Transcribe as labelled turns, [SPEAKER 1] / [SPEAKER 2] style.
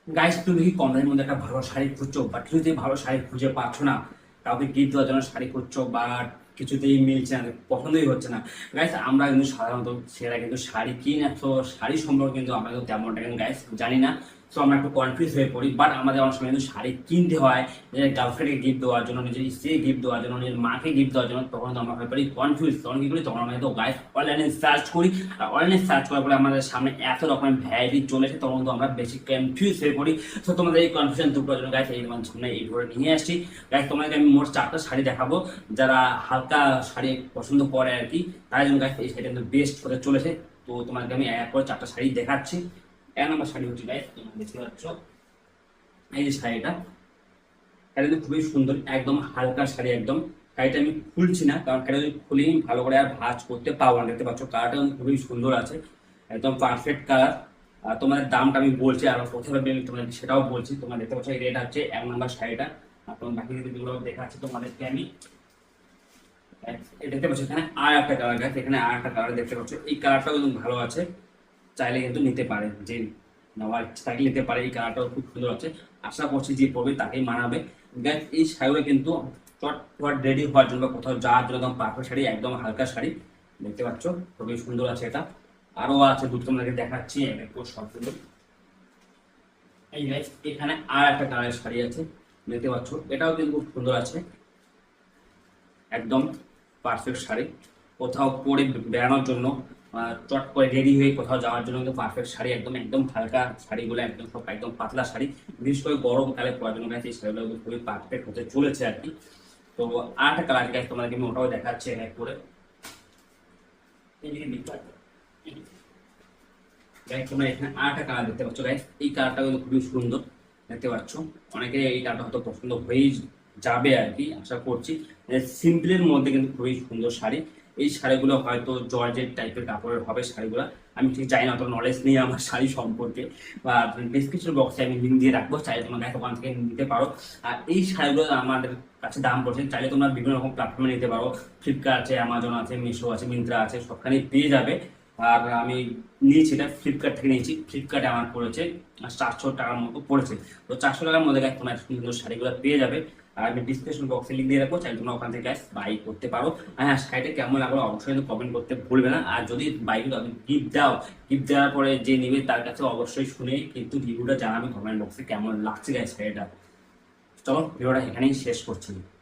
[SPEAKER 1] Guys, তুমি কি কম দামের মধ্যে একটা ভালো শাড়ি খুঁজছো, বাট কিছুতেই ভালো শাড়ি খুঁজে পাচ্ছ না? কাউকে গিফট দেওয়ার জন্য শাড়ি খুঁজছো, বাট কিছুতেই মিলছে না, পছন্দই হচ্ছে না। গাইস, আমরা কিন্তু সাধারণত সেরা কিন্তু শাড়ি কিনে, তো শাড়ি সম্পর্কে কিন্তু আমরা কিন্তু তেমনটা কিন্তু গাইস জানি না। তো আমরা একটু কনফিউজ হয়ে পড়ি, বাট আমাদের অনেক সময় কিন্তু শাড়ি কিনতে হয় নিজের গার্লফ্রেন্ডকে গিফট দেওয়ার জন্য, নিজের স্ত্রীকে গিফট দেওয়ার জন্য, নিজের মাকে গিফট দেওয়ার জন্য। তখন তো আমরা হয়ে পড়ি কনফিউজ। তখন কি করি? তখন আমরা কিন্তু গাইস অনলাইনে সার্চ করি। আর অনলাইনে সার্চ করার পরে আমাদের সামনে এত রকমের ভ্যারাইটি চলে আসে, তখন তো আমরা বেশি কনফিউজ হয়ে পড়ি। তো তোমাদের এই কনফিউশন দূর করার জন্য গাইস এই তোমার সামনে এই ভিডিওটা নিয়ে আসছি। গাইস, তোমাদেরকে আমি মোট 4টা শাড়ি দেখাবো। যারা হালকা শাড়ি পছন্দ করে আর কি, তাই জন্য গাইস এই শাড়িটা কিন্তু বেস্ট হতে চলেছে। তো তোমাদেরকে আমি এক করে 4টা শাড়ি দেখাচ্ছি। 1 নম্বর শাড়ি হচ্ছে গাইস, তোমরা দেখতে পাচ্ছ এই যে শাড়িটা। শাড়িটা কিন্তু খুবই সুন্দর, একদম হালকা শাড়ি একদম। শাড়িটা আমি খুলছি না, কারণ শাড়িটা যদি খুলি ভালো করে আর ভাঁজ করতে পারবো না। দেখতে পাচ্ছ কালারটা কিন্তু খুবই সুন্দর আছে, একদম পারফেক্ট কালার। আর তোমাদের দামটা আমি বলছি, আর কোথায় পাবে আমি তোমাদের সেটাও বলছি। তোমরা দেখতে পাচ্ছ এই রেট হচ্ছে 1 নম্বর শাড়িটা। আর তোমার বাকি যেগুলো দেখাচ্ছি তোমাদেরকে আমি। দেখতে পাচ্ছ এখানে আর একটা কালার গাছ, এখানে আর একটা কালার দেখতে পাচ্ছ। এই কালারটাও কিন্তু ভালো আছে, চাইলে কিন্তু নিতে পারে। যে নেওয়ার ইচ্ছা থাকলে নিতে পারে। এই কালারটাও খুব সুন্দর আছে, আশা করছি যে পড়বে তাকেই মানাবে। গাইস, এই শাড়িগুলো কিন্তু চটপট রেডি হওয়ার জন্য বা কোথাও যাওয়ার জন্য একদম পারফেক্ট শাড়ি, একদম হালকা শাড়ি। দেখতে পাচ্ছ খুবই সুন্দর আছে এটা। আরো আছে দুটো তোমাদেরকে দেখাচ্ছি, একটু সবগুলো। এই গাইস, এখানে আর একটা কালারের শাড়ি আছে, দেখতে পাচ্ছ এটাও কিন্তু খুব সুন্দর আছে, একদম পারফেক্ট শাড়ি। কোথাও পরে বেড়ানোর জন্য, চট করে রেডি হয়ে কোথাও যাওয়ার জন্য কিন্তু পারফেক্ট শাড়ি। একদম একদম হালকা শাড়িগুলো একদম সব একদম পাতলা শাড়ি, বিশেষ করে গরমকালে পরার জন্য গাছ এই শাড়িগুলো কিন্তু খুবই পারফেক্ট হতে চলেছে আর কি। তো আর একটা কালার গাছ তোমাদেরকে আমি ওটাও দেখাচ্ছি এক করে। এইদিকে দেখতে পাচ্ছ, গাইস তোমরা এখানে আর একটা কালার দেখতে পাচ্ছ। গাইস, এই কালারটা কিন্তু খুবই সুন্দর, দেখতে পাচ্ছ। অনেকে এই কালারটা হয়তো পছন্দ হয়েই যাবে আর কি, আশা করছি। সিম্পলের মধ্যে কিন্তু খুবই সুন্দর শাড়ি। এই শাড়িগুলো হয়তো জর্জেট টাইপের কাপড়ের হবে শাড়িগুলো। আমি ঠিক জানি না, অত নলেজ নেই আমার শাড়ি সম্পর্কে। বা ডিসক্রিপশন বক্সে আমি লিঙ্ক দিয়ে রাখবো, চাইলে তোমরা ওখান থেকে নিতে পারো। আর এই শাড়িগুলো আমাদের কাছে দাম পড়ছে, চাইলে তোমরা বিভিন্ন রকম প্ল্যাটফর্মে নিতে পারো। ফ্লিপকার্ট আছে, অ্যামাজন আছে, মিশো আছে, মিন্ত্রা আছে, সবখানেই পেয়ে যাবে। আর আমি নিয়েছি এটা ফ্লিপকার্ট থেকে নিয়েছি। ফ্লিপকার্টে আমার পড়েছে 400 টাকার মতো পড়েছে। তো 400 টাকার মধ্যে গাছ তোমরা সুন্দর শাড়িগুলো পেয়ে যাবে। আর আমি ডিসক্রিপশন বক্সে লিঙ্ক দিয়ে রাখবো, চাইলে তোমরা ওখান থেকে বাই করতে পারো। আর হ্যাঁ, শাড়িটা কেমন লাগলো অবশ্যই কিন্তু কমেন্ট করতে ভুলবে না। আর যদি বাইক গিফট দাও, গিফট দেওয়ার পরে যে নিবে তার কাছে অবশ্যই শুনে কিন্তু রিভিউটা জানাবে কমেন্ট বক্সে কেমন লাগছে গাইস শাড়িটা। চলো ভিডিওটা এখানেই শেষ করছি।